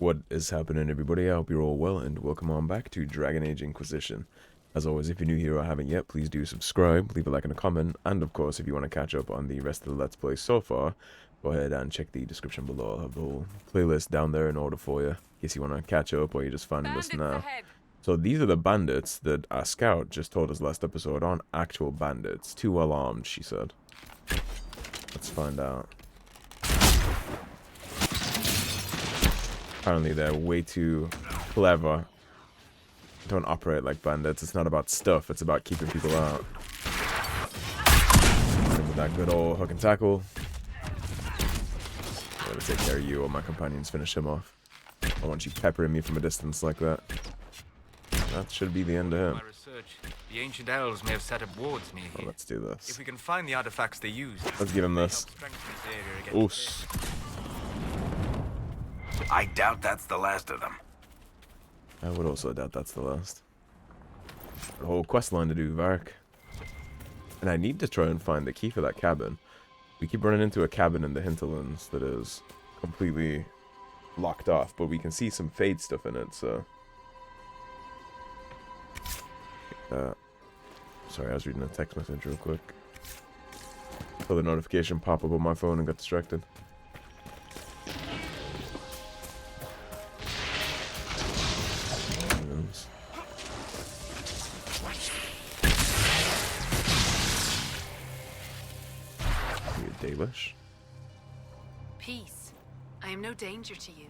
What is happening, everybody? I hope you're all well, and welcome on back to Dragon Age Inquisition. As always, if you're new here or haven't yet, please do subscribe, leave a like and a comment, and of course, if you want to catch up on the rest of the Let's Play so far, go ahead and check the description below. I'll have the whole playlist down there in order for you, in case you want to catch up or you're just finding this now. So these are the bandits that our scout just told us last episode aren't actual bandits. Too well armed, she said. Let's find out. Apparently they're way too clever. Don't operate like bandits. It's not about stuff, it's about keeping people out. And with that good old hook and tackle, I'm gonna take care of you while my companions finish him off. I don't want you peppering me from a distance like that. That should be the end of him. My research, the ancient elves may have set up wards near here. Let's do this. If we can find the artifacts they used, let's give him this. Oos. I doubt that's the last of them. I would also doubt that's the last. A whole quest line to do, Vark. And I need to try and find the key for that cabin. We keep running into a cabin in the Hinterlands that is completely locked off, but we can see some Fade stuff in it, so... sorry, I was reading a text message real quick. Saw the notification pop up on my phone and got distracted. Dalish. Peace. I am no danger to you.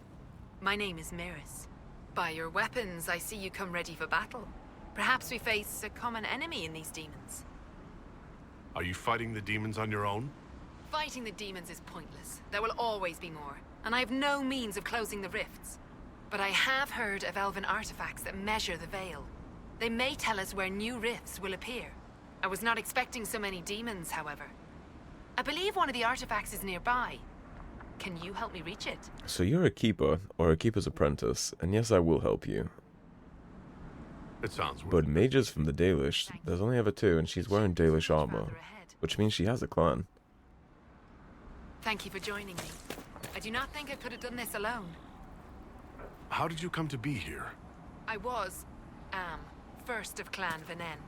My name is Miris. By your weapons, I see you come ready for battle. Perhaps we face a common enemy in these demons. Are you fighting the demons on your own? Fighting the demons is pointless. There will always be more, and I have no means of closing the rifts. But I have heard of elven artifacts that measure the veil. They may tell us where new rifts will appear. I was not expecting so many demons, however. I believe one of the artifacts is nearby. Can you help me reach it? So you're a keeper, or a keeper's apprentice, and yes, I will help you. It sounds but mages from the Dalish, there's only ever two, and she's wearing Dalish armor, which means she has a clan. Thank you for joining me. I do not think I could have done this alone. How did you come to be here? I was, first of Clan Venen.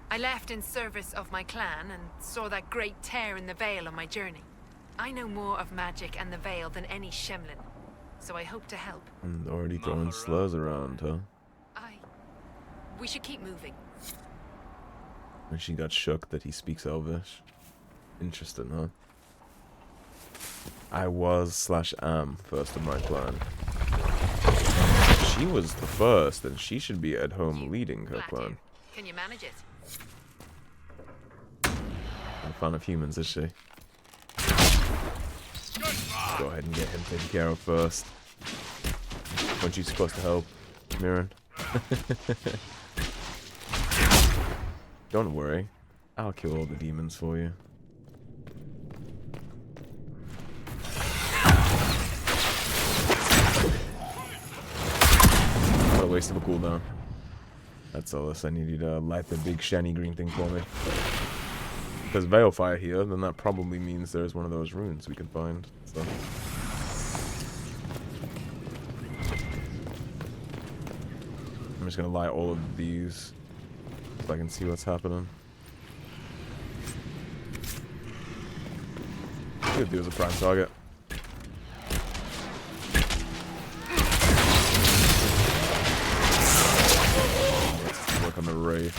I left in service of my clan and saw that great tear in the Veil on my journey. I know more of magic and the Veil than any Shemlin, so I hope to help. And already throwing slurs around, huh? We should keep moving. And she got shook that he speaks Elvish. Interesting, huh? I was/am first of my clan. She was the first, and she should be at home leading her clan. Can you manage it? Not a fan of humans, is she? Go ahead and get him taken care of first. Weren't you supposed to help, Mirren? Don't worry, I'll kill all the demons for you. What a waste of a cooldown. That's all this. I need you to light the big shiny green thing for me. If there's Veil Fire here, then that probably means there's one of those runes we can find. So. I'm just gonna light all of these so I can see what's happening. Could do as a prime target. Let's work on the Wraith.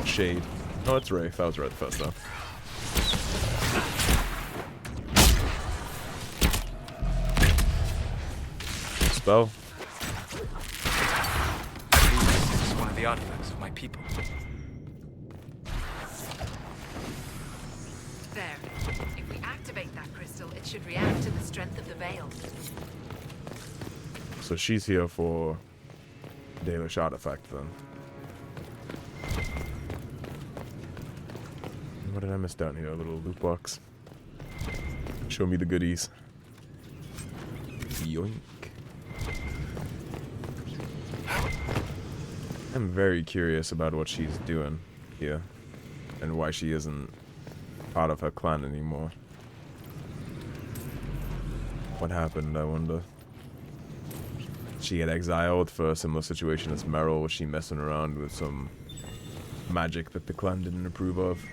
Shade. Oh, it's Wraith. I was right the first time. Spell. One of the artifacts of my people. There. If we activate that crystal, it should react to the strength of the veil. So she's here for Dalish artifact then. What did I miss down here? A little loot box. Show me the goodies. Yoink. I'm very curious about what she's doing here and why she isn't part of her clan anymore. What happened, I wonder? She get exiled for a similar situation as Meryl. Was she messing around with some magic that the clan didn't approve of?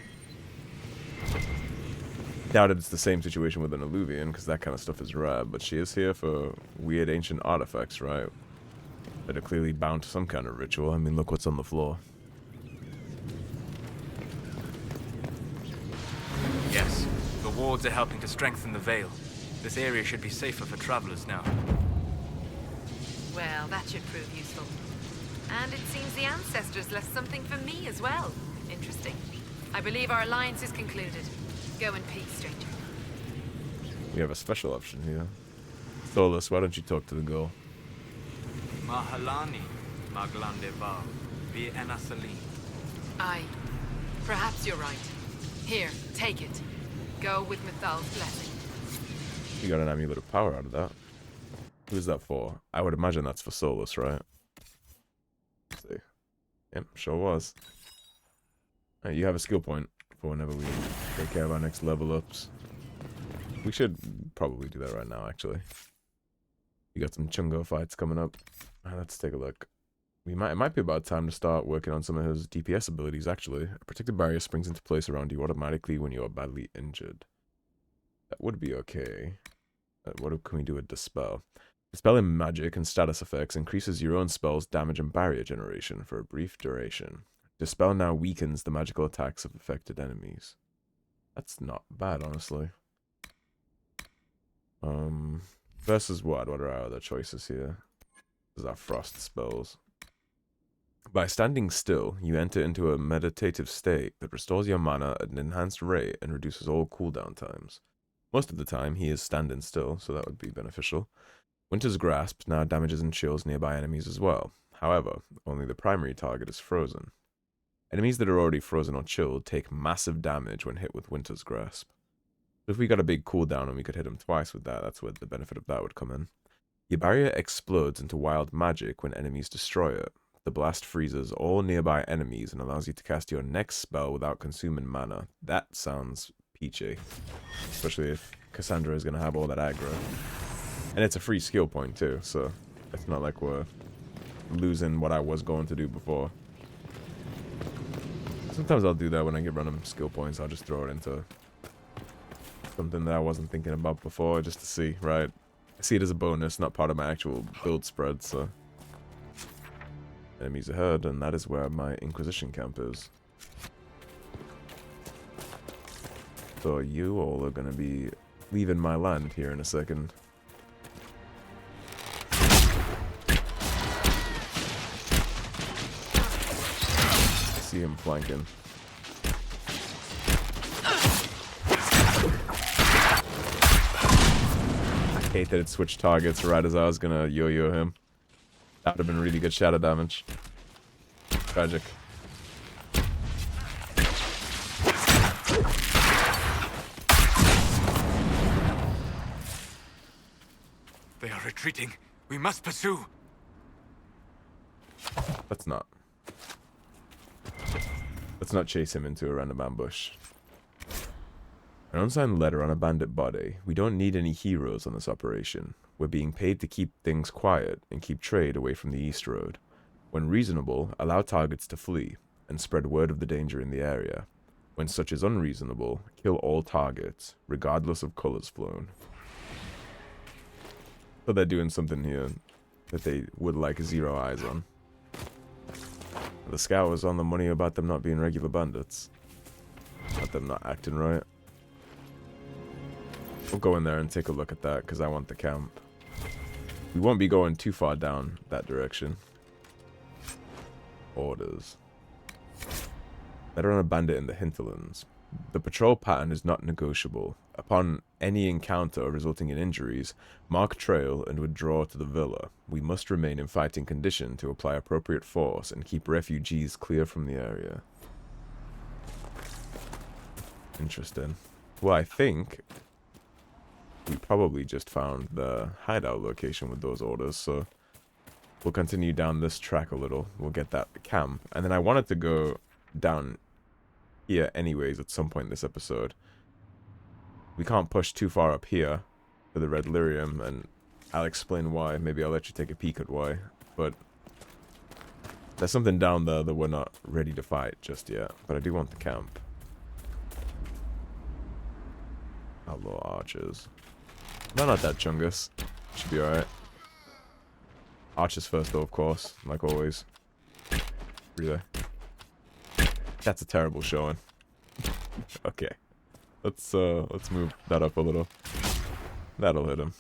Doubt it's the same situation with an Alluvian, because that kind of stuff is rare, but she is here for weird ancient artifacts, right? That are clearly bound to some kind of ritual. I mean, look what's on the floor. Yes, the wards are helping to strengthen the Vale. This area should be safer for travelers now. Well, that should prove useful. And it seems the ancestors left something for me as well. Interesting. I believe our alliance is concluded. Go in peace, stranger. We have a special option here. Tholas, why don't you talk to the girl? Mahalani, Maglande Val, Vi Enasali. Aye. Perhaps you're right. Here, take it. Go with Mithal's blessing. You got an amulet of power out of that. Who's that for? I would imagine that's for Solus, right? Let's see. Yep, sure was. Right, you have a skill point for whenever we take care of our next level ups. We should probably do that right now, actually. We got some Chungo fights coming up. Let's take a look. It might be about time to start working on some of his DPS abilities, actually. A protective barrier springs into place around you automatically when you are badly injured. That would be okay. What can we do with Dispel? Dispelling magic and status effects increases your own spell's damage and barrier generation for a brief duration. Dispel now weakens the magical attacks of affected enemies. That's not bad, honestly. Versus what? What are our other choices here? These are frost spells. By standing still, you enter into a meditative state that restores your mana at an enhanced rate and reduces all cooldown times. Most of the time, he is standing still, so that would be beneficial. Winter's Grasp now damages and chills nearby enemies as well. However, only the primary target is frozen. Enemies that are already frozen or chilled take massive damage when hit with Winter's Grasp. So if we got a big cooldown and we could hit him twice with that, that's where the benefit of that would come in. Your barrier explodes into wild magic when enemies destroy it. The blast freezes all nearby enemies and allows you to cast your next spell without consuming mana. That sounds peachy. Especially if Cassandra is going to have all that aggro. And it's a free skill point too, so it's not like we're losing what I was going to do before. Sometimes I'll do that when I get random skill points. I'll just throw it into something that I wasn't thinking about before just to see, right? I see it as a bonus, not part of my actual build spread, so... Enemies ahead, and that is where my Inquisition camp is. So you all are going to be leaving my land here in a second. I see him flanking. I hate that it switched targets right as I was going to yo-yo him. That would have been really good shadow damage. Tragic. They are retreating. We must pursue. Let's not. Let's not chase him into a random ambush. An unsigned letter on a bandit body. We don't need any heroes on this operation. We're being paid to keep things quiet and keep trade away from the East Road. When reasonable, allow targets to flee and spread word of the danger in the area. When such is unreasonable, kill all targets, regardless of colors flown. So they're doing something here that they would like zero eyes on. The scout was on the money about them not being regular bandits. About them not acting right. We'll go in there and take a look at that, because I want the camp. We won't be going too far down that direction. Orders. Letter on a bandit in the Hinterlands. The patrol pattern is not negotiable. Upon any encounter resulting in injuries, mark trail and withdraw to the villa. We must remain in fighting condition to apply appropriate force and keep refugees clear from the area. Interesting. Well, I think we probably just found the hideout location with those orders, so we'll continue down this track a little. We'll get that camp. And then I wanted to go down here anyways at some point in this episode. We can't push too far up here for the red lyrium, and I'll explain why. Maybe I'll let you take a peek at why. But there's something down there that we're not ready to fight just yet. But I do want the camp. Outlaw archers. No, not that, Chungus. Should be alright. Archers first, though, of course, like always. Really. That's a terrible showing. Okay. Let's move that up a little. That'll hit him.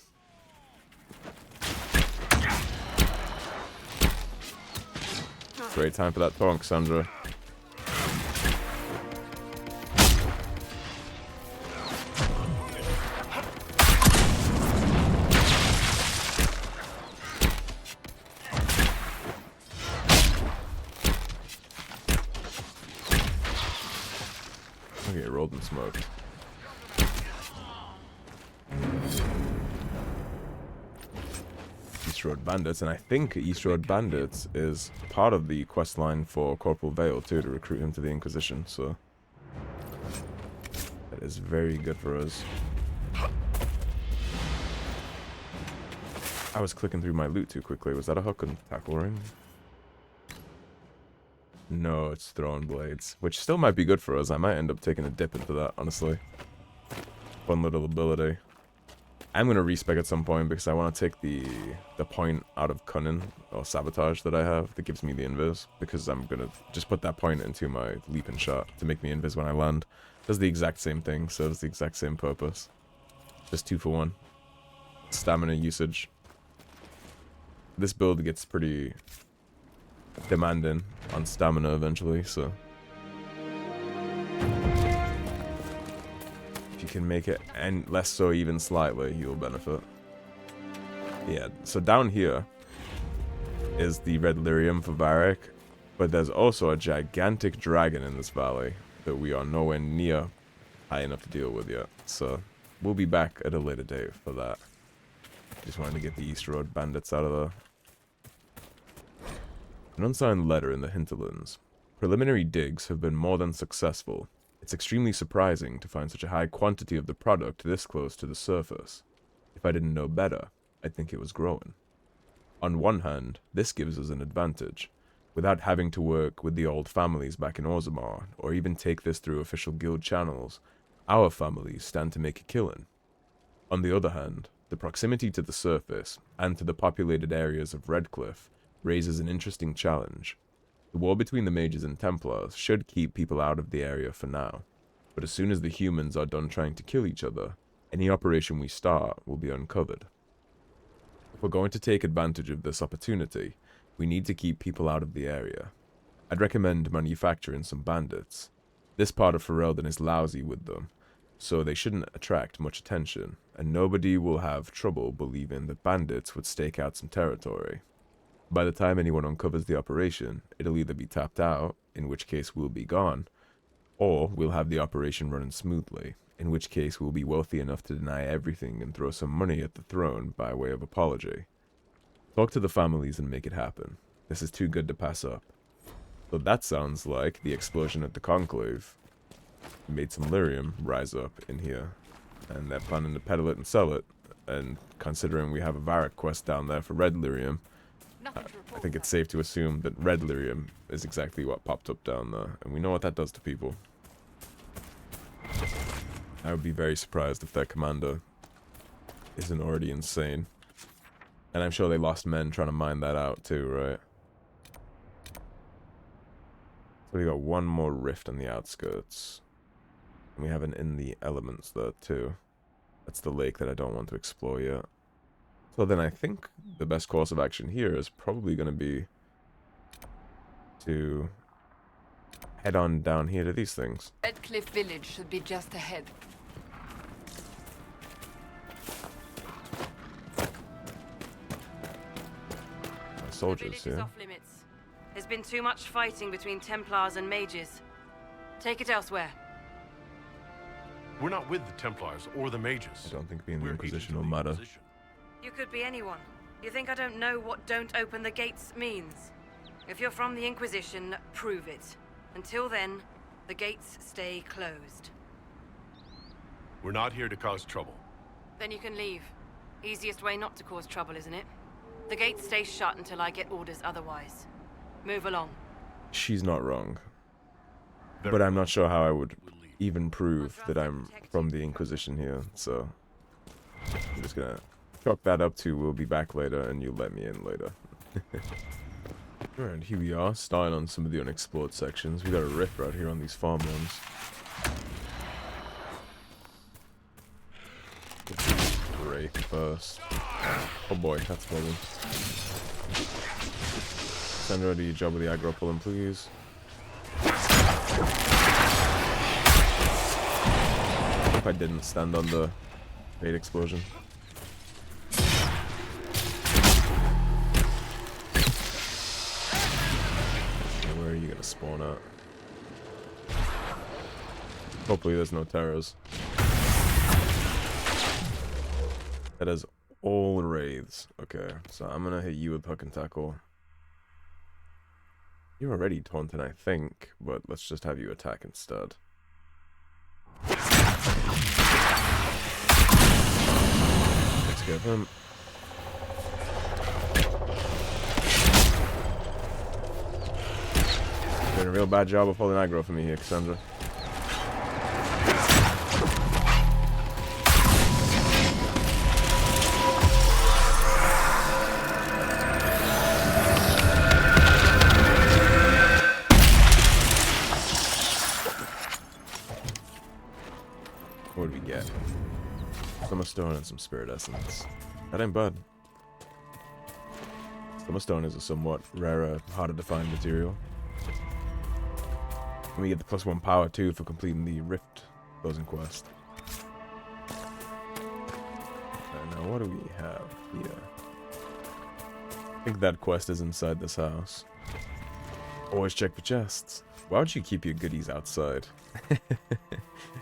Great time for that tonk, Sandra. Okay, rolled and smoked. East Road Bandits, and I think East Road Bandits is part of the quest line for Corporal Vale too, to recruit him to the Inquisition, so that is very good for us. I was clicking through my loot too quickly. Was that a hook and tackle ring? No, it's throwing blades, which still might be good for us. I might end up taking a dip into that, honestly. Fun little ability. I'm going to respec at some point because I want to take the point out of cunning or sabotage that I have that gives me the invis, because I'm going to just put that point into my leaping shot to make me invis when I land. Does the exact same thing, serves the exact same purpose. Just 2 for 1. Stamina usage. This build gets pretty demanding on stamina eventually, so if you can make it and less so even slightly, you'll benefit. Yeah, so down here is the red lyrium for Varric, but there's also a gigantic dragon in this valley that we are nowhere near high enough to deal with yet, so we'll be back at a later date for that. Just wanted to get the East Road Bandits out of there. An unsigned letter in the Hinterlands. Preliminary digs have been more than successful. It's extremely surprising to find such a high quantity of the product this close to the surface. If I didn't know better, I'd think it was growing. On one hand, this gives us an advantage. Without having to work with the old families back in Orzammar, or even take this through official guild channels, our families stand to make a killing. On the other hand, the proximity to the surface, and to the populated areas of Redcliffe, raises an interesting challenge. The war between the Mages and Templars should keep people out of the area for now, but as soon as the humans are done trying to kill each other, any operation we start will be uncovered. If we're going to take advantage of this opportunity, we need to keep people out of the area. I'd recommend manufacturing some bandits. This part of Ferelden is lousy with them, so they shouldn't attract much attention, and nobody will have trouble believing that bandits would stake out some territory. By the time anyone uncovers the operation, it'll either be tapped out, in which case we'll be gone, or we'll have the operation running smoothly, in which case we'll be wealthy enough to deny everything and throw some money at the throne by way of apology. Talk to the families and make it happen. This is too good to pass up. So that sounds like the explosion at the conclave made some lyrium rise up in here, and they're planning to peddle it and sell it, and considering we have a Varric quest down there for red lyrium, I think it's safe to assume that red lyrium is exactly what popped up down there, and we know what that does to people. I would be very surprised if their commander isn't already insane. And I'm sure they lost men trying to mine that out too, right? So we got one more rift on the outskirts. And we have an in the elements there too. That's the lake that I don't want to explore yet. So then I think the best course of action here is probably going to be to head on down here to these things. Redcliffe village should be just ahead. My soldiers The village is here. off limits. There's been too much fighting between Templars and Mages. Take it elsewhere. We're not with the Templars or the Mages. I don't think being the We're Inquisition agents will of the matter. Inquisition. You could be anyone. You think I don't know what "don't open the gates" means? If you're from the Inquisition, prove it. Until then, the gates stay closed. We're not here to cause trouble. Then you can leave. Easiest way not to cause trouble, isn't it? The gate stays shut until I get orders otherwise. Move along. She's not wrong. But I'm not sure how I would even prove that I'm from the Inquisition here, so I'm just gonna chalk that up to we'll be back later and you'll let me in later. Alright, here we are, starting on some of the unexplored sections. We got a rift right here on these farmlands. Break first. Oh boy, that's problem. Sandra, do your job with the aggro pulling, please. If I didn't stand on the bait explosion. Where are you gonna spawn at? Hopefully there's no terrors. That is all wraiths. Okay, so I'm gonna hit you with hook and tackle. You're already taunted, I think, but let's just have you attack instead. Let's get him. Doing a real bad job of holding aggro for me here, Cassandra. What did we get? Some stone and some spirit essence. That ain't bad. Some stone is a somewhat rarer, harder to find material. And we get the +1 power too for completing the Rift closing quest. Now what do we have here? I think that quest is inside this house. Always check for chests. Why would you keep your goodies outside?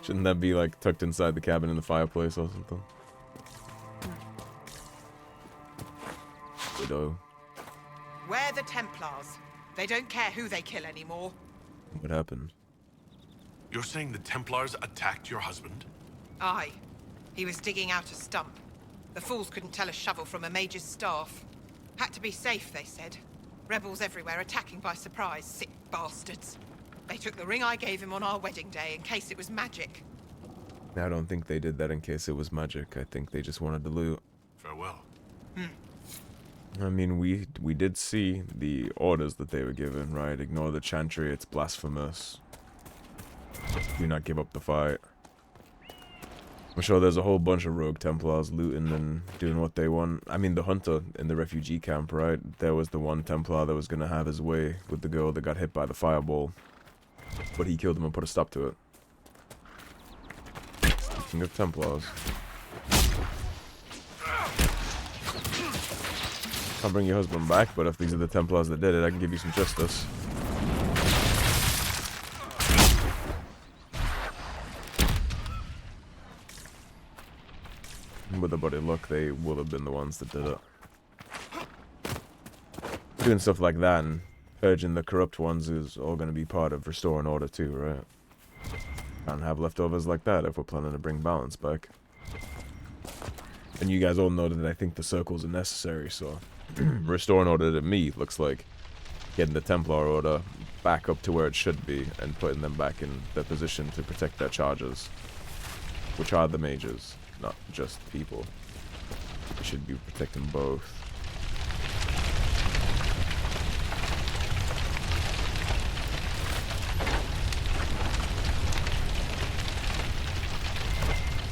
Shouldn't that be like tucked inside the cabin in the fireplace or something? Widow. We're the Templars. They don't care who they kill anymore. What happened? You're saying the Templars attacked your husband? Aye. He was digging out a stump. The fools couldn't tell a shovel from a mage's staff. Had to be safe, they said. Rebels everywhere attacking by surprise, sick bastards. They took the ring I gave him on our wedding day in case it was magic. I don't think they did that in case it was magic. I think they just wanted to loot. Farewell. I mean, we did see the orders that they were given, right? Ignore the chantry, it's blasphemous. Do not give up the fight. I'm sure there's a whole bunch of rogue Templars looting and doing what they want. I mean, the hunter in the refugee camp, right? There was the one Templar that was going to have his way with the girl that got hit by the fireball. But he killed him and put a stop to it. Speaking of Templars. I'll bring your husband back, but if these are the Templars that did it, I can give you some justice. With a buddy luck, they will have been the ones that did it. Doing stuff like that and purging the corrupt ones is all going to be part of restoring order too, right? Can't have leftovers like that if we're planning to bring balance back. And you guys all know that I think the circles are necessary, so restoring order to me looks like getting the Templar order back up to where it should be and putting them back in their position to protect their charges, which are the mages, not just people. We should be protecting both.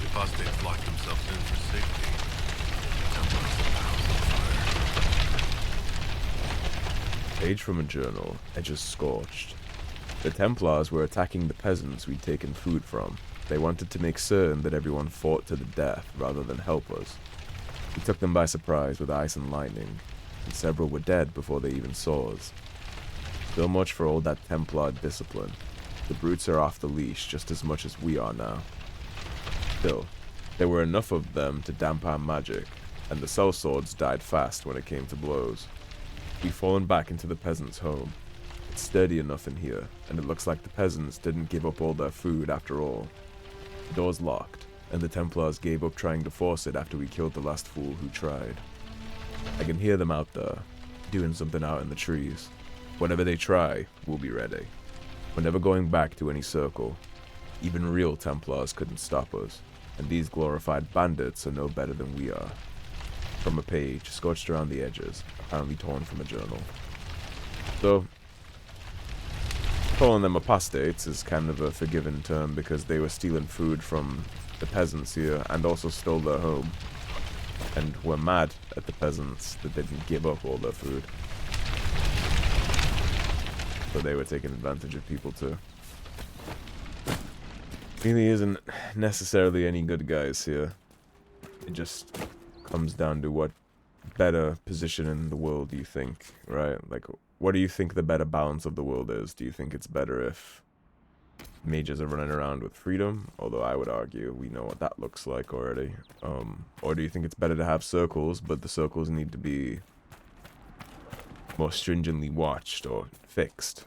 The apostates locked themselves in for safety. Page from a journal, edges scorched. The Templars were attacking the peasants we'd taken food from. They wanted to make certain that everyone fought to the death rather than help us. We took them by surprise with ice and lightning, and several were dead before they even saw us. So much for all that Templar discipline. The brutes are off the leash just as much as we are now. Still, there were enough of them to damp our magic, and the sellswords died fast when it came to blows. We've fallen back into the peasants' home. It's sturdy enough in here, and it looks like the peasants didn't give up all their food after all. The door's locked, and the Templars gave up trying to force it after we killed the last fool who tried. I can hear them out there, doing something out in the trees. Whenever they try, we'll be ready. We're never going back to any circle. Even real Templars couldn't stop us, and these glorified bandits are no better than we are. From a page, scorched around the edges, apparently torn from a journal. So, calling them apostates is kind of a forgiven term because they were stealing food from the peasants here and also stole their home. And were mad at the peasants that they didn't give up all their food. So they were taking advantage of people too. Really isn't necessarily any good guys here. It just comes down to what better position in the world do you think, right? Like, what do you think the better balance of the world is? Do you think it's better if mages are running around with freedom? Although I would argue we know what that looks like already. Or do you think it's better to have circles, but the circles need to be more stringently watched or fixed?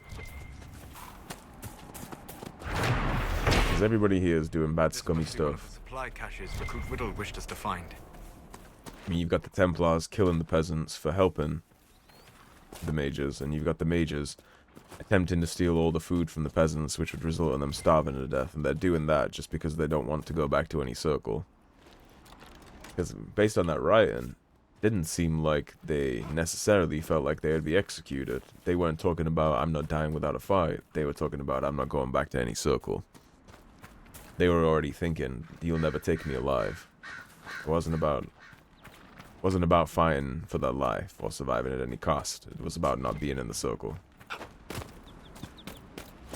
Because everybody here is doing bad, scummy stuff. Supply caches Recruit Whittle wished us to find. I mean, you've got the Templars killing the peasants for helping the mages, and you've got the mages attempting to steal all the food from the peasants, which would result in them starving to death, and they're doing that just because they don't want to go back to any circle. Because based on that writing, it didn't seem like they necessarily felt like they would be executed. They weren't talking about, I'm not dying without a fight. They were talking about, I'm not going back to any circle. They were already thinking, you'll never take me alive. It wasn't about fighting for their life or surviving at any cost. It was about not being in the circle.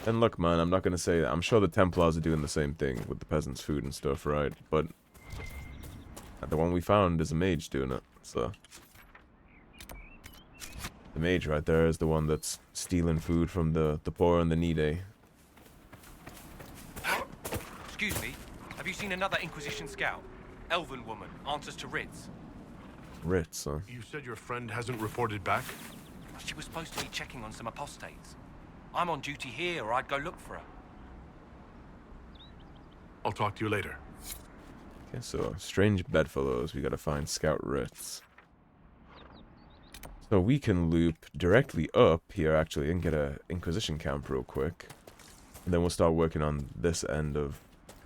And look, man, I'm not gonna say that. I'm sure the Templars are doing the same thing with the peasants' food and stuff, right? But the one we found is a mage doing it, so. The mage right there is the one that's stealing food from the poor and the needy. Excuse me, have you seen another Inquisition scout? Elven woman, answers to Ritts. Ritts, huh? You said your friend hasn't reported back? She was supposed to be checking on some apostates. I'm on duty here, or I'd go look for her. I'll talk to you later. Okay, so strange bedfellows. We gotta find Scout Ritts. So we can loop directly up here, actually, and get a Inquisition camp real quick. And then we'll start working on this end of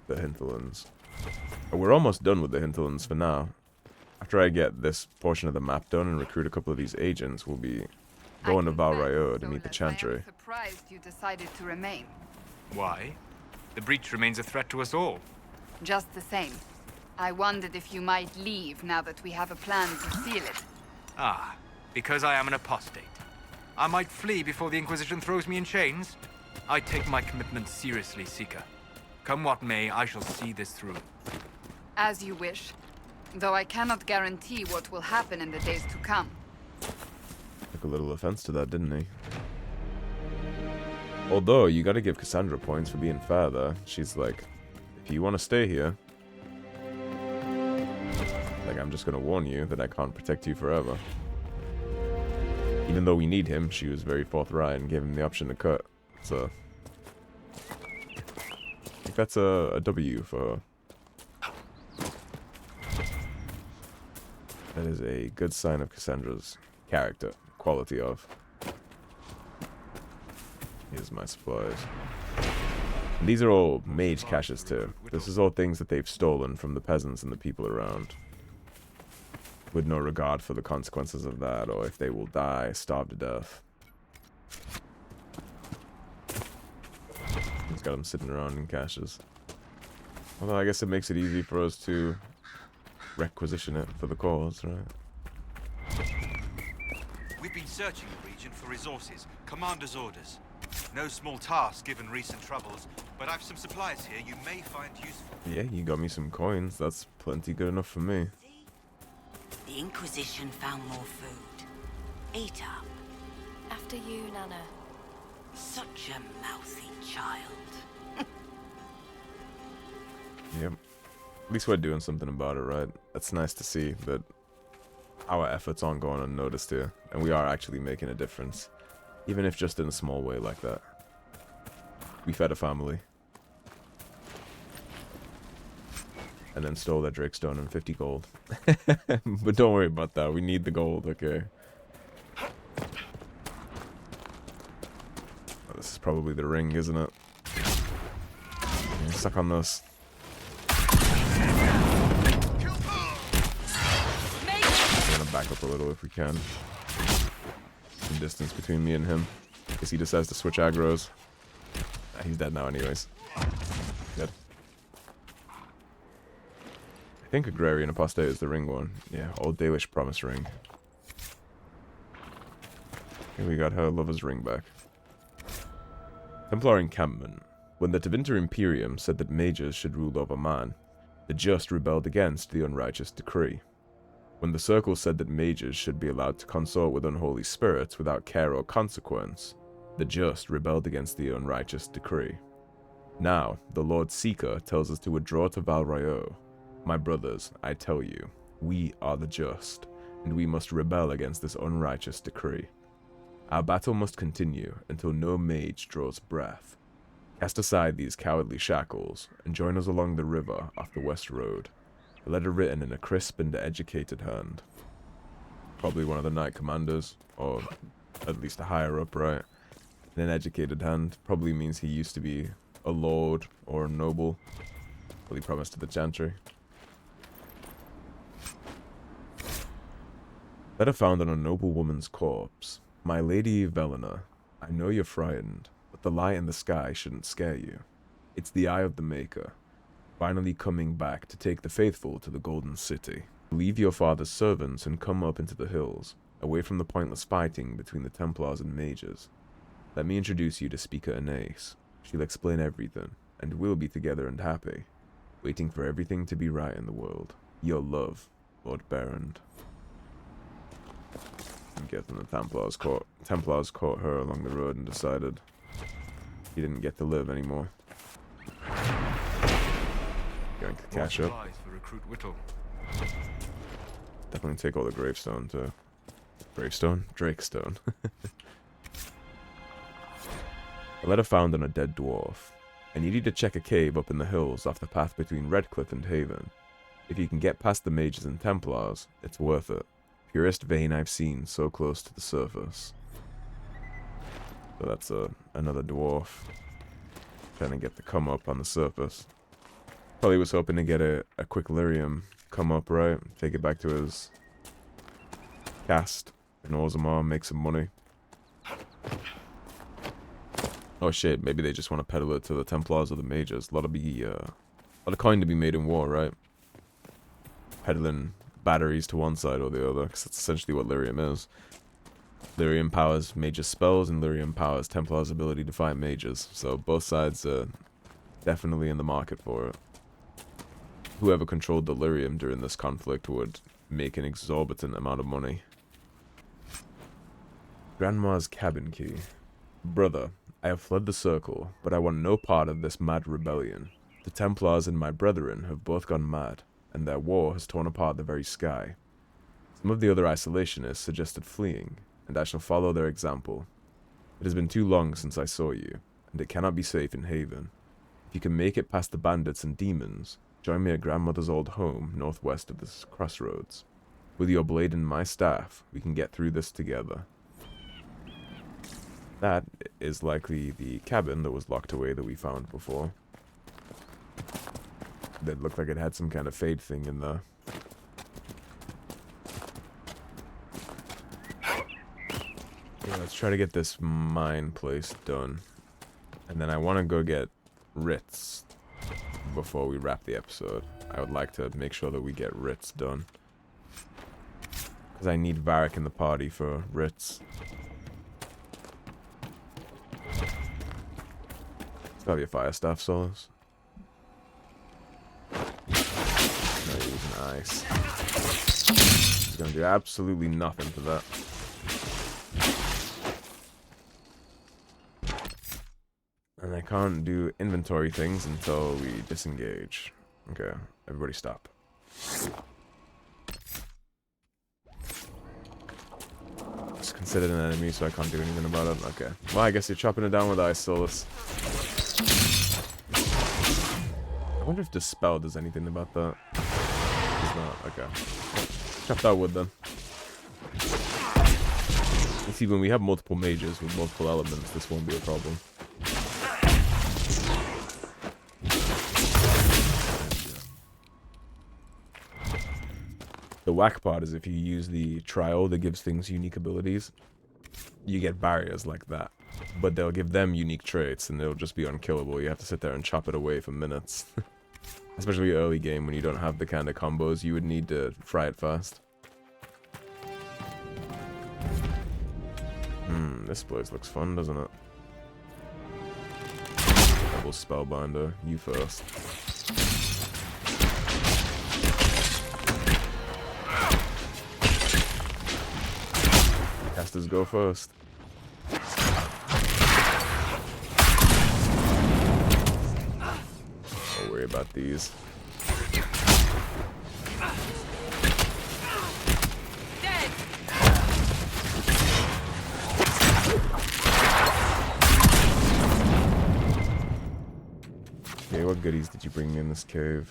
the Hinterlands. We're almost done with the Hinterlands for now. After I get this portion of the map done and recruit a couple of these agents, we'll be going to Val Rayo to meet the Chantry. I'm surprised you decided to remain. Why? The breach remains a threat to us all. Just the same. I wondered if you might leave now that we have a plan to seal it. Ah, because I am an apostate. I might flee before the Inquisition throws me in chains. I take my commitment seriously, Seeker. Come what may, I shall see this through. As you wish. Though I cannot guarantee what will happen in the days to come. Took a little offense to that, didn't he? Although, you gotta give Cassandra points for being fair there. She's like, if you want to stay here, like, I'm just gonna warn you that I can't protect you forever. Even though we need him, she was very forthright and gave him the option to cut. So, I think that's a W for her. That is a good sign of Cassandra's character, quality of. Here's my supplies. And these are all mage caches too. This is all things that they've stolen from the peasants and the people around. With no regard for the consequences of that, or if they will die, starve to death. He's got them sitting around in caches. Although I guess it makes it easy for us to requisition it for the cause, right? We've been searching the region for resources. Commander's orders. No small task given recent troubles, but I've some supplies here you may find useful. Yeah, you got me some coins. That's plenty good enough for me. The Inquisition found more food. Eat up. After you, Nana. Such a mouthy child. Yep. At least we're doing something about it, right? It's nice to see that our efforts aren't going unnoticed here, and we are actually making a difference. Even if just in a small way like that. We fed a family. and then stole their Drakestone and 50 gold. But don't worry about that. We need the gold, okay? Oh, this is probably the ring, isn't it? Yeah, suck on this. I'm gonna back up a little if we can. Some distance between me and him. In case he decides to switch aggros. Ah, he's dead now anyways. Good. I think Agrarian Apostate is the ring one. Yeah, Old Dalish Promise Ring. Okay, we got her lover's ring back. Templar Encampment. When the Tevinter Imperium said that mages should rule over man, the just rebelled against the unrighteous decree. When the Circle said that mages should be allowed to consort with unholy spirits without care or consequence, the just rebelled against the unrighteous decree. Now, the Lord Seeker tells us to withdraw to Val Rayo. My brothers, I tell you, we are the just, and we must rebel against this unrighteous decree. Our battle must continue until no mage draws breath. Cast aside these cowardly shackles, and join us along the river off the West Road. A letter written in a crisp and educated hand. Probably one of the Knight Commanders, or at least a higher up, right? In an educated hand probably means he used to be a lord or a noble. Well, he promised to the Chantry. Letter found on a noble woman's corpse. My lady Velena, I know you're frightened, but the light in the sky shouldn't scare you. It's the eye of the Maker, finally coming back to take the faithful to the Golden City. Leave your father's servants and come up into the hills, away from the pointless fighting between the Templars and Mages. Let me introduce you to Speaker Anais. She'll explain everything, and we'll be together and happy, waiting for everything to be right in the world. Your love, Lord Barrand. I'm guessing the Templars caught her along the road and decided he didn't get to live anymore. Going to catch up. For Recruit Whittle. Definitely take all the gravestone too. Gravestone? Drakestone. A letter found on a dead dwarf. I need you to check a cave up in the hills off the path between Redcliffe and Haven. If you can get past the Mages and Templars, it's worth it. Purest vein I've seen so close to the surface. So that's another dwarf. Trying to get the come up on the surface. Probably was hoping to get a quick lyrium come up, right? Take it back to his cast in Orzammar, make some money. Oh shit, maybe they just want to peddle it to the Templars or the Mages. A lot of coin to be made in war, right? Peddling batteries to one side or the other, because that's essentially what lyrium is. Lyrium powers Mages' spells, and lyrium powers Templars' ability to fight Mages. So both sides are definitely in the market for it. Whoever controlled the lyrium during this conflict would make an exorbitant amount of money. Grandma's cabin key. Brother, I have fled the Circle, but I want no part of this mad rebellion. The Templars and my brethren have both gone mad, and their war has torn apart the very sky. Some of the other isolationists suggested fleeing, and I shall follow their example. It has been too long since I saw you, and it cannot be safe in Haven. If you can make it past the bandits and demons, join me at grandmother's old home northwest of this crossroads. With your blade and my staff, we can get through this together. That is likely the cabin that was locked away that we found before. That looked like it had some kind of fade thing in there. Yeah, let's try to get this mine place done. And then I want to go get Ritts before we wrap the episode. I would like to make sure that we get Ritts done. Because I need Varric in the party for Ritts. It's gotta be a fire staff, Solus. No, he's using ice. He's gonna do absolutely nothing for that. And I can't do inventory things until we disengage. Okay, everybody stop. It's considered an enemy, so I can't do anything about it. Okay. Well, I guess you're chopping it down with ice, Solus. I wonder if Dispel does anything about that. It's not. Okay. Chop that wood then. You see, when we have multiple mages with multiple elements, this won't be a problem. The whack part is if you use the trio that gives things unique abilities, you get barriers like that. But they'll give them unique traits and they'll just be unkillable. You have to sit there and chop it away for minutes. Especially early game when you don't have the kind of combos you would need to fry it fast. This place looks fun, doesn't it? Double Spellbinder, you first. Casters go first. Don't worry about these. Okay, what goodies did you bring me in this cave?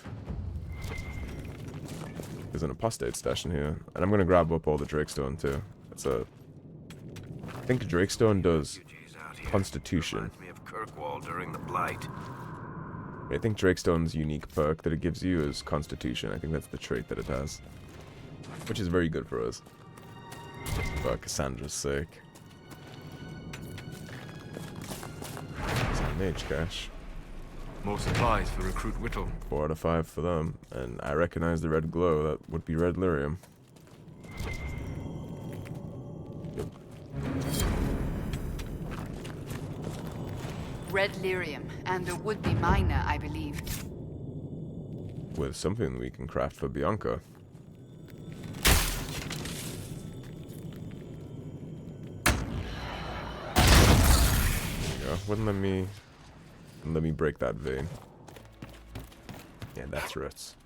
There's an apostate stash in here, and I'm gonna grab up all the Drakestone too. That's a. I think Drakestone does Constitution. During the blight. I think Drakestone's unique perk that it gives you is Constitution. I think that's the trait that it has, which is very good for us. For Cassandra's sake. Some mage cache. More supplies for Recruit Whittle. 4 out of 5 for them, and I recognize the red glow. That would be red lyrium. Red lyrium, and a would-be miner, I believe. With something we can craft for Bianca. Yeah, wouldn't let me break that vein. Yeah, that's Ritts.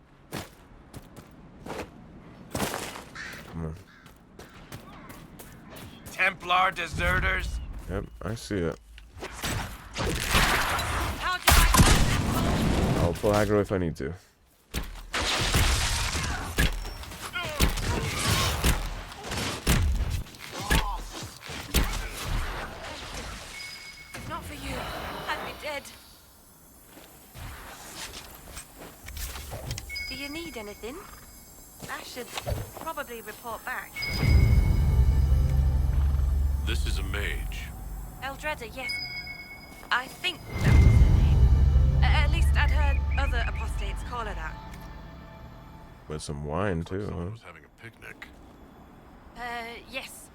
Come on. Templar deserters. Yep, I see it. I'll pull aggro if I need to. Not for you. I'd be dead. Do you need anything? I should probably report back. This is a mage. Eldreda, yes. I think that was her name. At least I'd heard other apostates call her that. With some wine too, Someone huh? was having a picnic. Yes.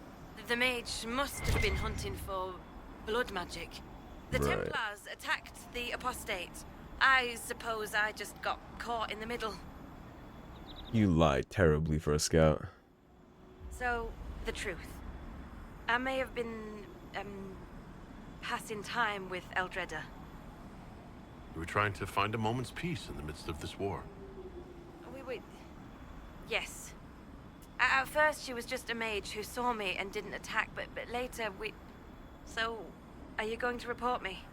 The mage must have been hunting for blood magic. The Right. Templars attacked the apostate. I suppose I just got caught in the middle. You lie terribly for a scout. So, the truth. I may have been, passing time with Eldreda. We were trying to find a moment's peace in the midst of this war. We were... Yes. At first, she was just a mage who saw me and didn't attack, but later we... So, are you going to report me?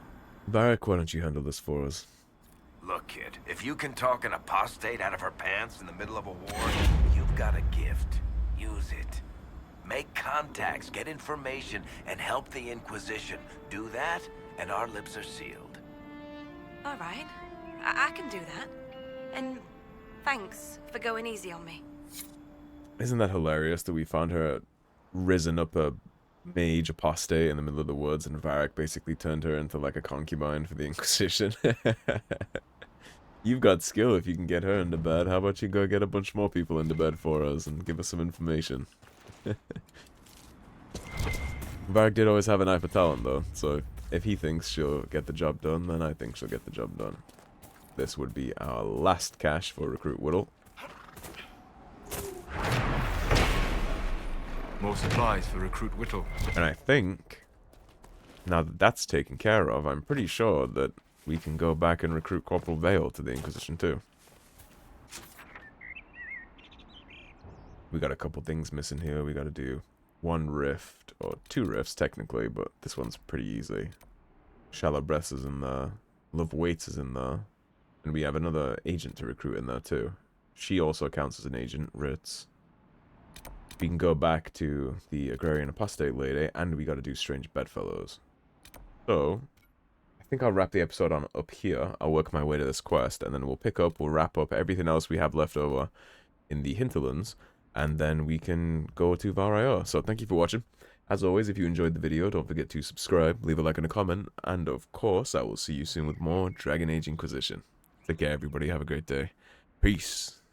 Varric, why don't you handle this for us? Look, kid, if you can talk an apostate out of her pants in the middle of a war, you've got a gift. Use it. Make contacts, get information, and help the Inquisition. Do that, and our lips are sealed. All right. I can do that. And thanks for going easy on me. Isn't that hilarious that we found her risen up a mage apostate in the middle of the woods and Varric basically turned her into like a concubine for the Inquisition? You've got skill if you can get her into bed. How about you go get a bunch more people into bed for us and give us some information? Varric did always have an eye for talent though, so if he thinks she'll get the job done, then I think she'll get the job done. This would be our last cache for Recruit Whittle. More supplies for Recruit Whittle. And I think, now that that's taken care of, I'm pretty sure that we can go back and recruit Corporal Vale to the Inquisition too. We got a couple things missing here. We got to do one rift, or 2 rifts technically, but this one's pretty easy. Shallow Breaths is in there. Love Waits is in there. And we have another agent to recruit in there too. She also counts as an agent, Ritts. We can go back to the Agrarian Apostate lady, and we got to do Strange Bedfellows. So, I think I'll wrap the episode on up here. I'll work my way to this quest, and then we'll wrap up everything else we have left over in the Hinterlands, and then we can go to Var. So, thank you for watching. As always, if you enjoyed the video, don't forget to subscribe, leave a like and a comment, and of course, I will see you soon with more Dragon Age Inquisition. Take care, everybody. Have a great day. Peace.